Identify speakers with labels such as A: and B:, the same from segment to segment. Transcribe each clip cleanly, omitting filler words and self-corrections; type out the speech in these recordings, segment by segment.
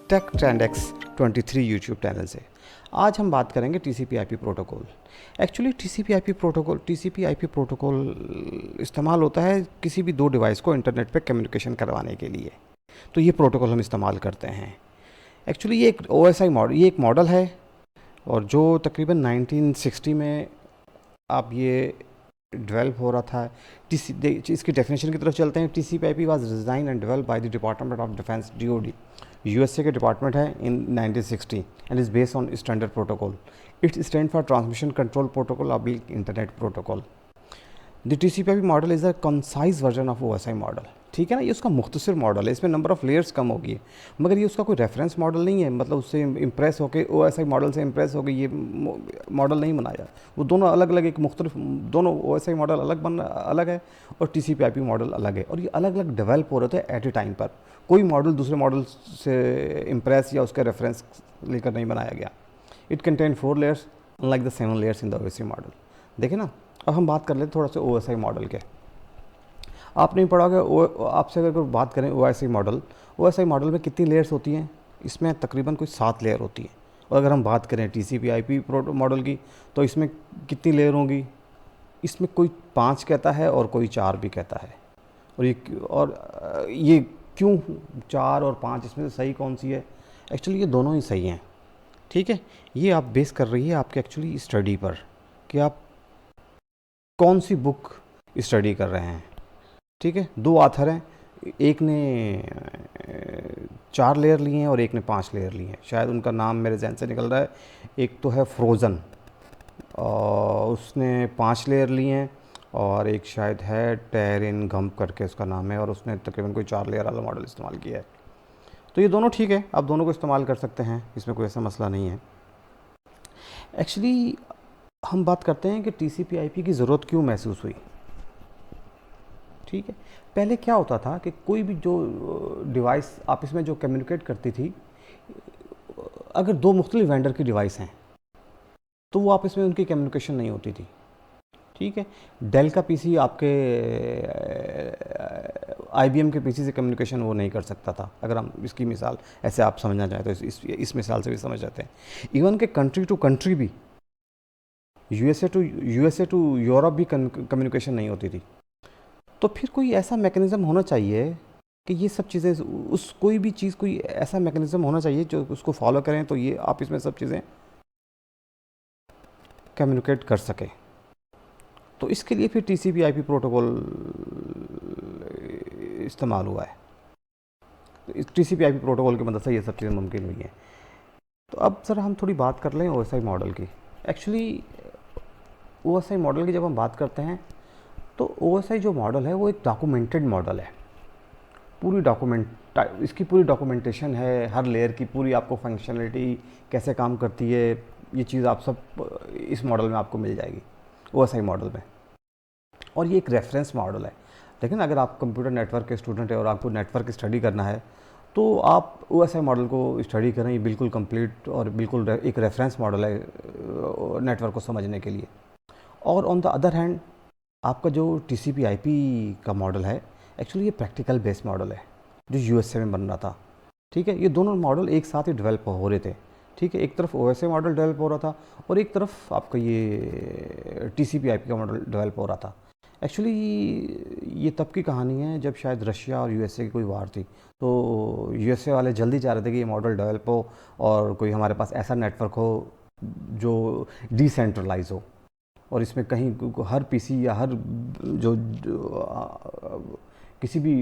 A: Take trend X 23 YouTube channel से। आज हम बात करेंगे TCP/IP protocol. Actually TCP/IP protocol इस्तेमाल होता है किसी भी दो डिवाइस को इंटरनेट पे कम्युनिकेशन करवाने के लिए। तो ये प्रोटोकॉल हम इस्तेमाल करते हैं। एक्चुअली ये एक OSI मॉडल, ये एक मॉडल है और जो तकरीबन 1960 में आप ये डेवलप हो रहा था। इसकी डेफिनेशन की तरफ चलते हैं। TCP/IP was design and develop by the department of defence DoD, USA के डिपार्टमेंट है इन 1960 and is based on standard protocol. It's stand for transmission control protocol oblique internet protocol. The TCP/IP model is a concise version of OSI model. ठीक है ना, ये उसका मुख्तसर model है, इसमें नंबर ऑफ़ लेयर्स कम होगी, मगर ये उसका कोई रेफरेंस मॉडल नहीं है। मतलब उससे इम्प्रेस होकर OSI मॉडल से इम्प्रेस होकर ये मॉडल नहीं बनाया। वो दोनों अलग अलग, एक मुख्तलिफ, दोनों OSI मॉडल अलग है और TCP/IP मॉडल अलग है, और ये अलग अलग डेवलप हो रहे थे एट ए टाइम पर। कोई मॉडल दूसरे मॉडल से इम्प्रेस या उसका रेफरेंस लेकर नहीं बनाया गया। It contain 4 layers unlike the 7 layers in the OSI model. देखें ना, अब हम बात कर लेते थोड़ा सा OSI मॉडल के। आपने पढ़ा होगा, आपसे अगर बात करें OSI मॉडल में कितनी लेयर्स होती हैं? इसमें तकरीबन कोई 7 लेयर होती हैं। और अगर हम बात करें TCP/IP मॉडल की, तो इसमें कितनी लेयर होंगी? इसमें कोई 5 कहता है और कोई 4 भी कहता है। और ये क्यों 4 और 5, इसमें से सही कौन सी है? एक्चुअली ये दोनों ही सही हैं। ठीक है, ये आप बेस कर रही है आपके एक्चुअली स्टडी पर कि आप कौन सी बुक स्टडी कर रहे हैं। ठीक है, 2 आथर हैं, एक ने 4 लेयर लिए हैं और एक ने 5 लेयर लिए हैं। शायद उनका नाम मेरे जहन से निकल रहा है। एक तो है फ्रोज़न, उसने 5 लेयर लिए हैं, और एक शायद है टेरिन गम्प करके उसका नाम है, और उसने तकरीबन कोई 4 लेयर वाला मॉडल इस्तेमाल किया है। तो ये दोनों ठीक है, आप दोनों को इस्तेमाल कर सकते हैं, इसमें कोई ऐसा मसला नहीं है। एक्चुअली हम बात करते हैं कि TCP/IP की ज़रूरत क्यों महसूस हुई। ठीक है, पहले क्या होता था कि कोई भी जो डिवाइस आपस में जो कम्युनिकेट करती थी, अगर 2 मुख्तलिफ वेंडर की डिवाइस हैं तो वो आपस में उनकी कम्युनिकेशन नहीं होती थी। ठीक है, डेल का PC आपके IBM के PC से कम्युनिकेशन वो नहीं कर सकता था। अगर हम इसकी मिसाल ऐसे आप समझना चाहें तो इस मिसाल से भी समझ जाते हैं। इवन के कंट्री टू कंट्री भी, USA टू यूरोप भी कम्युनिकेशन नहीं होती थी। तो फिर कोई ऐसा मैकेनिज़्म होना चाहिए कि ये सब चीज़ें, उस कोई भी चीज़, कोई ऐसा मैकेनिज़्म होना चाहिए जो उसको फॉलो करें तो ये आप इसमें सब चीज़ें कम्युनिकेट कर सकें। तो इसके लिए फिर TCP/IP प्रोटोकॉल इस्तेमाल हुआ है। तो TCP/IP प्रोटोकॉल की मदद से ये सब चीज़ें मुमकिन हुई हैं। तो अब सर हम थोड़ी बात कर लें OSI मॉडल की। एक्चुअली OSI मॉडल की जब हम बात करते हैं तो OSI जो मॉडल है वो एक डॉक्यूमेंटेड मॉडल है। इसकी पूरी डॉक्यूमेंटेशन है, हर लेयर की पूरी आपको फंक्शनलिटी कैसे काम करती है, ये चीज़ आप सब इस मॉडल में आपको मिल जाएगी, OSI मॉडल में। और ये एक रेफरेंस मॉडल है। लेकिन अगर आप कंप्यूटर नेटवर्क के स्टूडेंट हैं और आपको नेटवर्क स्टडी करना है तो आप OSI मॉडल को स्टडी करें। ये बिल्कुल कंप्लीट और बिल्कुल एक रेफरेंस मॉडल है नेटवर्क को समझने के लिए। और ऑन द अदर हैंड आपका जो TCP/IP का मॉडल है, एक्चुअली ये प्रैक्टिकल बेस्ड मॉडल है जो USA में बन रहा था। ठीक है, ये दोनों मॉडल एक साथ ही डेवलप हो रहे थे। ठीक है, एक तरफ OSI मॉडल डेवलप हो रहा था और एक तरफ आपका ये TCP/IP का मॉडल डेवलप हो रहा था। एक्चुअली ये तब की कहानी है जब शायद रशिया और USA की कोई वार थी। तो USA वाले जल्दी चाह रहे थे कि ये मॉडल डेवलप हो और कोई हमारे पास ऐसा नेटवर्क हो जो डिसेंट्रलाइज हो, और इसमें कहीं हर PC या हर किसी भी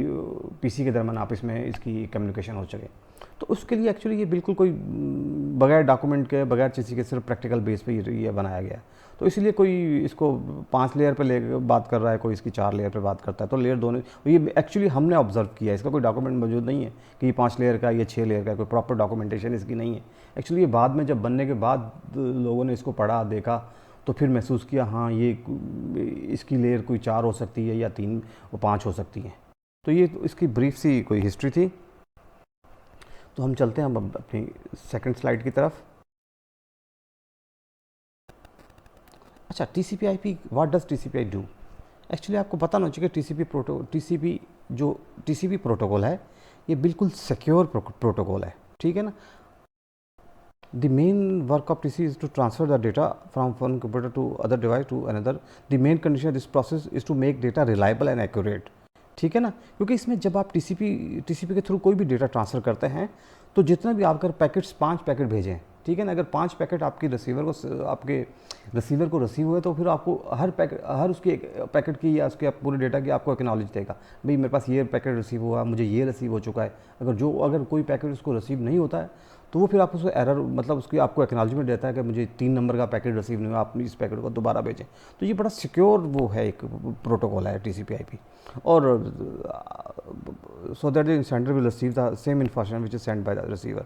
A: PC के दरमियान आप इसमें इसकी कम्युनिकेशन हो सके। तो उसके लिए एक्चुअली ये बिल्कुल कोई बगैर डॉक्यूमेंट के, बगैर किसी के, सिर्फ प्रैक्टिकल बेस पे ये बनाया गया है। तो इसीलिए कोई इसको 5 लेयर पे ले बात कर रहा है, कोई इसकी 4 लेयर पे बात करता है। तो लेयर दोनों, ये एक्चुअली हमने ऑब्जर्व किया है, इसका कोई डॉक्यूमेंट मौजूद नहीं है कि ये 5 लेयर का, ये 6 लेयर का, कोई प्रॉपर डॉक्यूमेंटेशन इसकी नहीं है। एक्चुअली ये बाद में जब बनने के बाद लोगों ने इसको पढ़ा, देखा, तो फिर महसूस किया हाँ ये इसकी लेयर कोई 4 हो सकती है या 3 और 5 हो सकती हैं। तो ये इसकी ब्रीफ सी कोई हिस्ट्री थी। तो हम चलते हैं अब अपनी सेकंड स्लाइड की तरफ। अच्छा, TCP/IP, what does TCP/IP do? Actually आपको पता होना चाहिए TCP जो TCP प्रोटोकॉल है ये बिल्कुल सिक्योर प्रोटोकॉल है। ठीक है ना। The main work of TC is to transfer the data from one computer to other device to another. The main condition this process is to make data reliable and accurate. ठीक है ना, क्योंकि इसमें जब आप टीसीपी के through कोई भी डेटा ट्रांसफ़र करते हैं तो जितना भी आप अगर पैकेट्स 5 पैकेट भेजें, ठीक है ना, अगर 5 पैकेट आपके रिसीवर को रिसीव हुए तो फिर आपको हर उसकी एक पैकेट की या उसके पूरे डेटा की आपको एक्नॉलेज देगा, भाई मेरे पास ये पैकेट रिसीव हुआ, मुझे ये रिसीव हो चुका है। अगर कोई पैकेट उसको रिसीव नहीं होता है तो वो फिर आप उसको एरर, मतलब उसकी आपको एक्नॉलेजमेंट देता है कि मुझे 3 नंबर का पैकेट रिसीव नहीं हुआ, आप इस पैकेट को दोबारा भेजें। तो ये बड़ा सिक्योर वो है, एक प्रोटोकॉल है TCP/IP। और so that the sender will receive the same information which is sent by the receiver.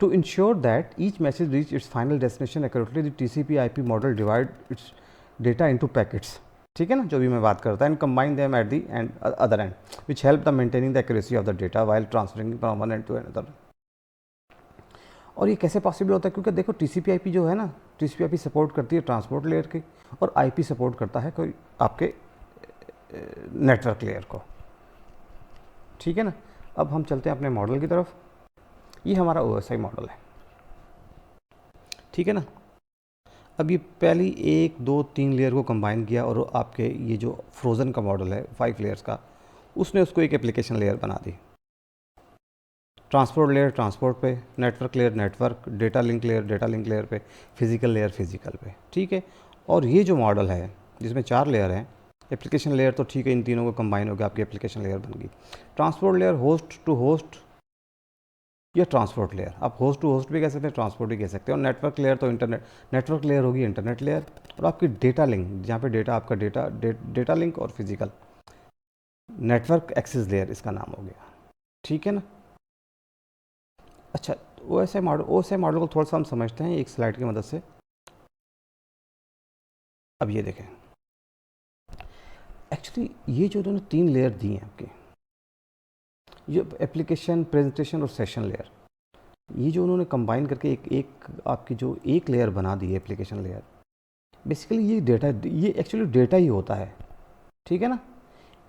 A: To ensure that each message reach its final destination accurately, the TCP/IP model divide its data into packets. ठीक है ना, जो भी मैं बात करता है, and combine them at the other end, which help the maintaining the accuracy of the data while transferring from one end to another. और ये कैसे पॉसिबल होता है, क्योंकि देखो TCP/IP जो है ना, TCP/IP सपोर्ट करती है ट्रांसपोर्ट लेयर की, और IP सपोर्ट करता है कोई आपके नेटवर्क लेयर को। ठीक है ना। अब हम चलते हैं अपने मॉडल की तरफ। ये हमारा OSI मॉडल है, ठीक है ना। अब ये पहली 1 2 3 लेयर को कंबाइन किया और आपके ये जो फ्रोज़न का मॉडल है 5 लेयर्स का, उसने उसको एक एप्लीकेशन लेयर बना दी। ट्रांसपोर्ट लेयर ट्रांसपोर्ट पे, network layer network, data link layer पे, फिजिकल लेयर फिजिकल पे। ठीक है। और ये जो मॉडल है जिसमें 4 लेयर हैं, एप्लीकेशन लेयर तो ठीक है, इन तीनों को कंबाइन होकर आपकी एप्लीकेशन लेयर बन गई। Transport layer host to host या ट्रांसपोर्ट लेयर, आप होस्ट टू होस्ट भी कह सकते हैं, ट्रांसपोर्ट भी कह सकते हैं। और नेटवर्क लेयर तो नेटवर्क लेयर होगी इंटरनेट लेयर। और आपकी डेटा लिंक, जहाँ पे डेटा आपका डेटा लिंक और फिजिकल नेटवर्क एक्सेस लेयर, इसका नाम हो गया। ठीक है ना। अच्छा, OSI मॉडल को थोड़ा सा हम समझते हैं एक स्लाइड की मदद से। अब ये देखें, एक्चुअली ये जो उन्होंने 3 लेयर दी हैं आपके, ये एप्लीकेशन, प्रेजेंटेशन और सेशन लेयर, ये जो उन्होंने कंबाइन करके एक आपकी जो एक लेयर बना दी है एप्लीकेशन लेयर, बेसिकली ये एक्चुअली डेटा ही होता है। ठीक है ना।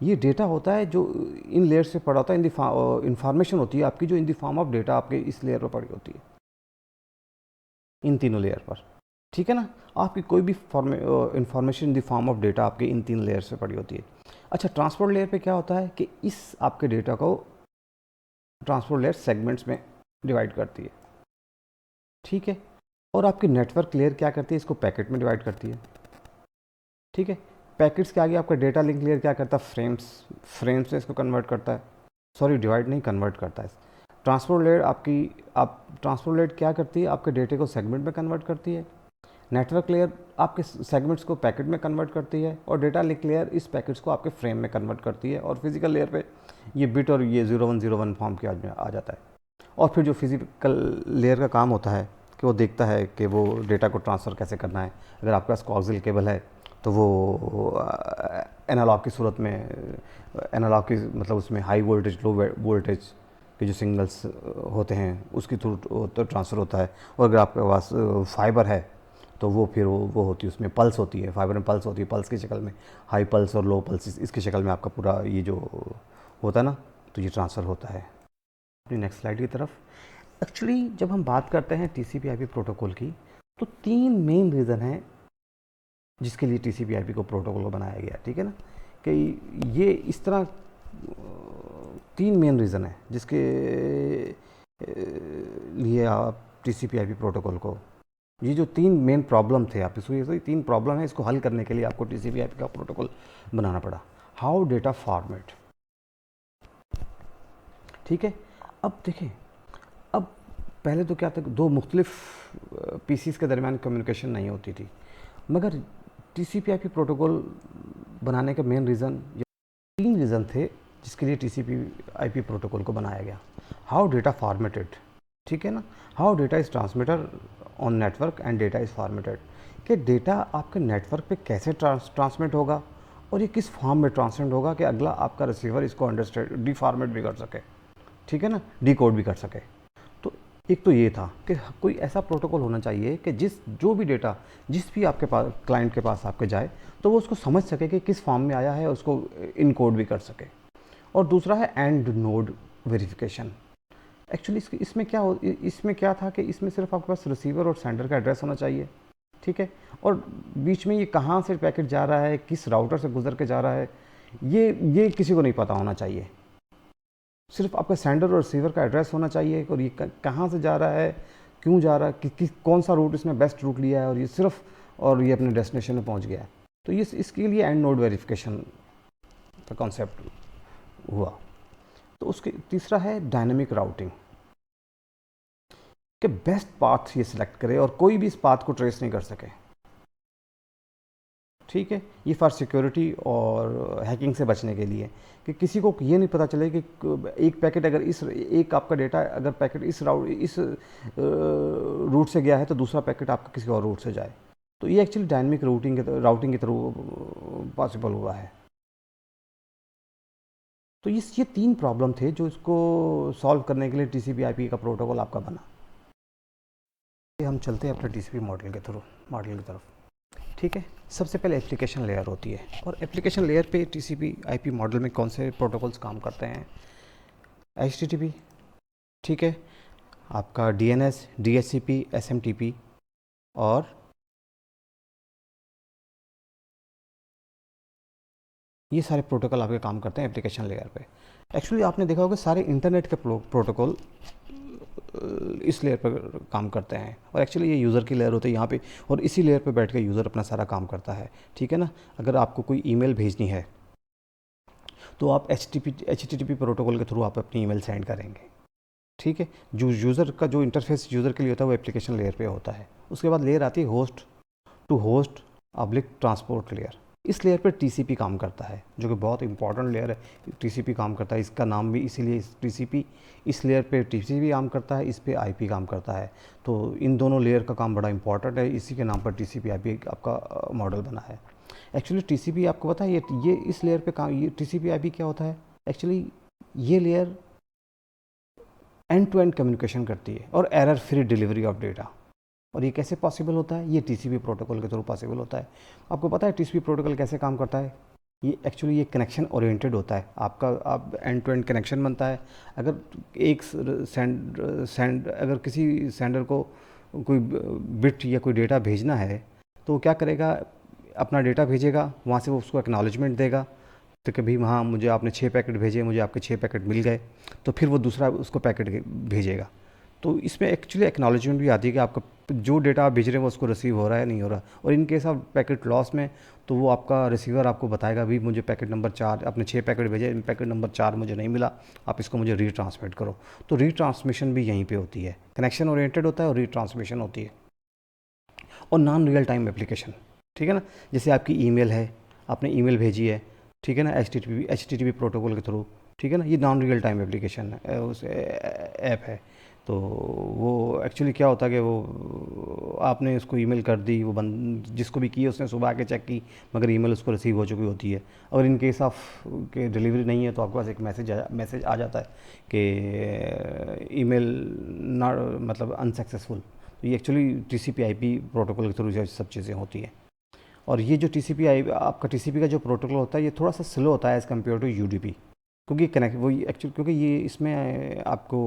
A: ये डेटा होता है जो इन लेयर से पड़ा होता है, इंफॉर्मेशन होती है आपकी जो in the form of data आपके इस लेयर पर पड़ी होती है, इन तीनों लेयर पर। ठीक है ना। आपकी कोई भी information in the form of data आपके इन 3 लेयर से पड़ी होती है। अच्छा, ट्रांसपोर्ट लेयर पे क्या होता है कि इस आपके डेटा को ट्रांसपोर्ट लेयर सेगमेंट्स में डिवाइड करती है। ठीक है। और आपकी नेटवर्क लेयर क्या करती है, इसको पैकेट में डिवाइड करती है। ठीक है। पैकेट्स के आगे आपका डेटा लिंक लेयर क्या करता है, फ्रेम्स से इसको कन्वर्ट करता है, सॉरी डिवाइड नहीं, कन्वर्ट करता है। ट्रांसपोर्ट लेयर क्या करती है, आपके डेटे को सेगमेंट में कन्वर्ट करती है। नेटवर्क लेयर आपके सेगमेंट्स को पैकेट में कन्वर्ट करती है, और डेटा लिंक लेयर इस पैकेट्स को आपके फ्रेम में कन्वर्ट करती है। और फिजिकल लेयर पे ये बिट और ये 0101 फॉर्म के आ जाता है। और फिर जो फिजिकल लेयर का काम होता है कि वो देखता है कि वो डेटा को ट्रांसफ़र कैसे करना है। अगर आपके पास कोएक्सियल केबल है तो वो एनालॉग की सूरत में, एनालॉग की मतलब उसमें हाई वोल्टेज लो वोल्टेज के जो सिग्नल्स होते हैं उसकी थ्रू तो ट्रांसफ़र होता है। और अगर आपके पास फाइबर है तो वो फिर वो होती है, उसमें पल्स होती है, फाइबर में पल्स होती है, पल्स की शक्ल में, हाई पल्स और लो पल्स इसकी शक्ल में आपका पूरा ये जो होता है ना, तो ये ट्रांसफ़र होता है। अपनी नेक्स्ट स्लाइड की तरफ। एक्चुअली जब हम बात करते हैं TCP/IP प्रोटोकॉल की, तो 3 मेन रीज़न हैं जिसके लिए TCP/IP को प्रोटोकॉल को बनाया गया। ठीक है ना, कि ये इस तरह 3 मेन रीज़न है जिसके लिए आप TCP/IP प्रोटोकॉल को, ये जो 3 मेन प्रॉब्लम थे आप इसको, ये 3 प्रॉब्लम है, इसको हल करने के लिए आपको TCP/IP का प्रोटोकॉल बनाना पड़ा। How data format. ठीक है। अब देखें, अब पहले तो क्या था, 2 मुख्तलिफ PCs के दरमियान कम्युनिकेशन नहीं होती थी, मगर TCP/IP प्रोटोकॉल बनाने का मेन रीज़न, 3 रीज़न थे जिसके लिए TCP/IP प्रोटोकॉल को बनाया गया। हाउ डेटा फॉर्मेटेड, ठीक है ना, how data is transmitter on network and data is formatted, कि डेटा आपके नेटवर्क पे कैसे ट्रांसमिट होगा और ये किस फॉर्म में ट्रांसमिट होगा कि अगला आपका रिसीवर इसको अंडरस्टैंड डिफॉर्मेट भी कर सके। ठीक है ना, डिकोड भी कर सके। तो एक तो ये था कि कोई ऐसा प्रोटोकॉल होना चाहिए कि जो भी डेटा जिस भी आपके पास क्लाइंट के पास आपके जाए तो वो उसको समझ सके कि किस फॉर्म में आया है, उसको इनकोड भी कर सके। और दूसरा है एंड नोड वेरिफिकेशन। एक्चुअली इसमें क्या था कि इसमें सिर्फ आपके पास रिसीवर और सेंडर का एड्रेस होना चाहिए, ठीक है। और बीच में ये कहाँ से पैकेट जा रहा है, किस राउटर से गुजर के जा रहा है, ये किसी को नहीं पता होना चाहिए। सिर्फ आपका सेंडर और रिसीवर का एड्रेस होना चाहिए और ये कहाँ से जा रहा है, क्यों जा रहा है, कौन सा रूट इसने बेस्ट रूट लिया है, और ये अपने डेस्टिनेशन में पहुंच गया है। तो ये इसके लिए एंड नोड वेरिफिकेशन का कॉन्सेप्ट हुआ। तो उसके तीसरा है डायनेमिक राउटिंग, कि बेस्ट पाथ ये सिलेक्ट करे और कोई भी इस पाथ को ट्रेस नहीं कर सके, ठीक है। ये फॉर सिक्योरिटी और हैकिंग से बचने के लिए, कि किसी को ये नहीं पता चले कि एक पैकेट अगर एक आपका डेटा अगर पैकेट इस रूट से गया है तो दूसरा पैकेट आपका किसी और रूट से जाए। तो ये एक्चुअली डायनेमिक राउटिंग के थ्रू पॉसिबल हुआ है। तो ये 3 प्रॉब्लम थे जो इसको सॉल्व करने के लिए टीसीपी/आईपी का प्रोटोकॉल आपका बना। हम चलते हैं अपने टीसीपी मॉडल की तरफ, ठीक है। सबसे पहले एप्लीकेशन लेयर होती है, और एप्लीकेशन लेयर पे टीसीपी/आईपी मॉडल में कौन से प्रोटोकॉल्स काम करते हैं? एचटीटीपी, ठीक है, आपका डीएनएस, डीएचसीपी, एसएमटीपी, और ये सारे प्रोटोकॉल आपके काम करते हैं एप्लीकेशन लेयर पे। एक्चुअली आपने देखा होगा सारे इंटरनेट के प्रोटोकॉल इस लेयर पर काम करते हैं, और एक्चुअली ये यूज़र की लेयर होती है यहाँ पे, और इसी लेयर पे बैठ के यूज़र अपना सारा काम करता है, ठीक है ना। अगर आपको कोई ईमेल भेजनी है तो आप एचटीटीपी प्रोटोकॉल के थ्रू आप अपनी ईमेल सेंड करेंगे, ठीक है। जो यूज़र का जो इंटरफेस यूज़र के लिए होता है वो एप्लीकेशन लेयर पे होता है। उसके बाद लेयर आती है host to host transport layer. इस लेयर पर टीसीपी काम करता है, जो कि बहुत इंपॉर्टेंट लेयर है। टीसीपी काम करता है, इसका नाम भी इसीलिए टीसीपी, इस लेयर पे टीसीपी काम करता है, इस पे आईपी काम करता है। तो इन दोनों लेयर का काम बड़ा इंपॉर्टेंट है, इसी के नाम पर टीसीपी आईपी आपका मॉडल बना है। एक्चुअली टीसीपी आपको पता है ये इस लेयर पे काम, ये टीसीपी आईपी क्या होता है? एक्चुअली ये layer end to end communication करती है और error free delivery of data. और ये कैसे पॉसिबल होता है? ये टीसीपी प्रोटोकॉल के थ्रू पॉसिबल होता है। आपको पता है टीसीपी प्रोटोकॉल कैसे काम करता है? ये एक्चुअली ये कनेक्शन ओरिएंटेड होता है। आप एंड टू एंड कनेक्शन बनता है। अगर एक अगर किसी सेंडर को कोई बिट या कोई डेटा भेजना है तो वो क्या करेगा, अपना डेटा भेजेगा, वहाँ से वो उसको एक्नॉलेजमेंट देगा, तो कभी वहाँ मुझे आपने 6 पैकेट भेजे, मुझे आपके 6 पैकेट मिल गए, तो फिर वो दूसरा उसको पैकेट भेजेगा। तो इसमें एक्चुअली एक्नॉलेजमेंट भी आती है कि आपका जो डेटा आप भेज रहे हैं वो उसको रिसीव हो रहा है नहीं हो रहा। और in case of packet loss में तो वो आपका रिसीवर आपको बताएगा भी मुझे पैकेट नंबर 4, आपने 6 पैकेट भेजे, पैकेट नंबर 4 मुझे नहीं मिला, आप इसको मुझे रीट्रांसमिट करो। तो रीट्रांसमिशन भी यहीं पे होती है, कनेक्शन ओरिएंटेड होता है और रीट्रांसमिशन होती है। और नॉन रियल टाइम एप्लीकेशन, ठीक है ना। जैसे आपकी ईमेल है, आपने ईमेल भेजी है, ठीक है ना, एचटीटीपी प्रोटोकॉल के थ्रू, ठीक है ना। ये नॉन रियल टाइम एप्लीकेशन है, उस ऐप है। तो वो एक्चुअली क्या होता है कि वो आपने उसको ईमेल कर दी, वो जिसको भी की उसने सुबह आके चेक की, मगर ईमेल उसको रिसीव हो चुकी होती है। और इन केस ऑफ के डिलीवरी नहीं है तो आपके पास एक मैसेज आ जाता है कि ईमेल नॉट, मतलब अनसक्सेसफुल। तो ये एक्चुअली टीसीपी/आईपी प्रोटोकॉल के थ्रू सब चीज़ें होती हैं। और ये जो आपका टीसीपी का जो प्रोटोकॉल होता है ये थोड़ा सा स्लो होता है एज़ कम्पेयर टू यूडीपी, क्योंकि क्योंकि ये इसमें आपको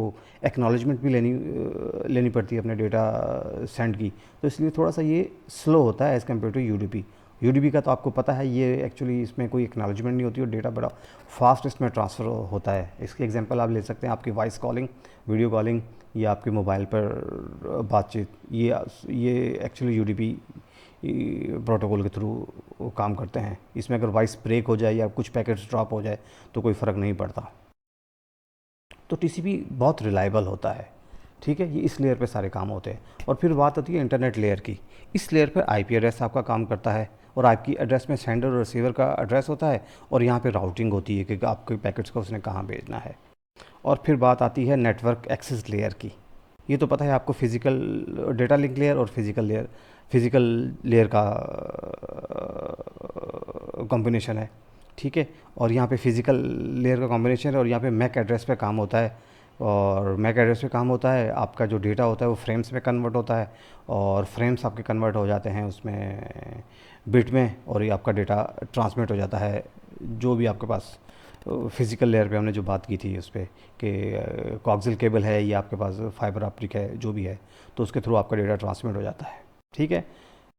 A: एक्नॉलेजमेंट भी लेनी पड़ती है अपने डेटा सेंड की, तो इसलिए थोड़ा सा ये स्लो होता है एज़ कम्पेयर टू यूडीपी का तो आपको पता है ये एक्चुअली इसमें कोई एक्नॉलेजमेंट नहीं होती और डेटा बड़ा फास्ट इसमें ट्रांसफ़र होता है। इसकी एग्जांपल आप ले सकते हैं, आपकी वॉइस कॉलिंग, वीडियो कॉलिंग या आपके मोबाइल पर बातचीत, ये एक्चुअली यूडीपी प्रोटोकॉल के थ्रू काम करते हैं। इसमें अगर वॉइस ब्रेक हो जाए या कुछ पैकेट्स ड्रॉप हो जाए तो कोई फ़र्क नहीं पड़ता। तो टीसीपी बहुत रिलायबल होता है, ठीक है। ये इस लेयर पे सारे काम होते हैं। और फिर बात आती है इंटरनेट लेयर की। इस लेयर पे आईपी एड्रेस आपका काम करता है, और आईपी एड्रेस में सेंडर और रिसीवर का एड्रेस होता है, और यहाँ पे राउटिंग होती है कि आपके पैकेट्स को उसने कहाँ भेजना है। और फिर बात आती है नेटवर्क एक्सेस लेयर की। ये तो पता है आपको, फिजिकल डेटा लिंक लेयर और फिजिकल लेयर का कॉम्बिनेशन है, ठीक है। और यहाँ पे फिजिकल लेयर का कॉम्बिनेशन है, और यहाँ पे मैक एड्रेस पे काम होता है। और मैक एड्रेस पे काम होता है, आपका जो डेटा होता है वो फ्रेम्स में कन्वर्ट होता है, और फ्रेम्स आपके कन्वर्ट हो जाते हैं उसमें बिट में, और ये आपका डेटा ट्रांसमिट हो जाता है जो भी आपके पास फिज़िकल लेयर पे हमने जो बात की थी उस पे कि कोएक्सियल केबल है या आपके पास फाइबर ऑप्टिक है जो भी है, तो उसके थ्रू आपका डेटा ट्रांसमिट हो जाता है। ठीक है,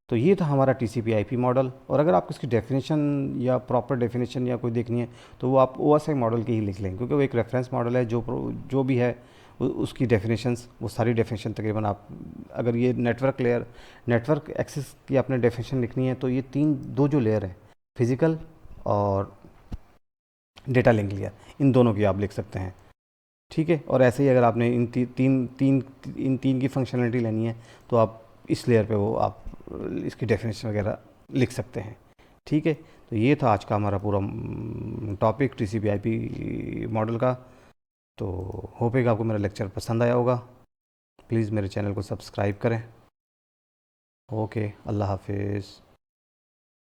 A: तो ये था हमारा TCP IP मॉडल। और अगर आपको इसकी डेफिनेशन या प्रॉपर डेफिनेशन या कोई देखनी है तो वो आप OSI मॉडल की ही लिख लेंगे, क्योंकि वो एक रेफरेंस मॉडल है। जो भी है उसकी डेफिनेशंस, वो सारी डेफिनेशन तकरीबन आप, अगर ये नेटवर्क लेयर, नेटवर्क एक्सेस की आपने डेफिनेशन लिखनी है तो ये दो जो लेयर है, फिज़िकल और डेटा लिंक लेयर, इन दोनों की आप लिख सकते हैं। ठीक है, और ऐसे ही अगर आपने इन तीन की फंक्शनलिटी लेनी है तो आप इस लेयर पे वो आप इसकी डेफिनेशन वगैरह लिख सकते हैं। ठीक है, तो ये था आज का हमारा पूरा टॉपिक TCP IP मॉडल का। तो होप है कि आपको मेरा लेक्चर पसंद आया होगा। प्लीज़ मेरे चैनल को सब्सक्राइब करें। ओके, अल्लाह हाफिज़।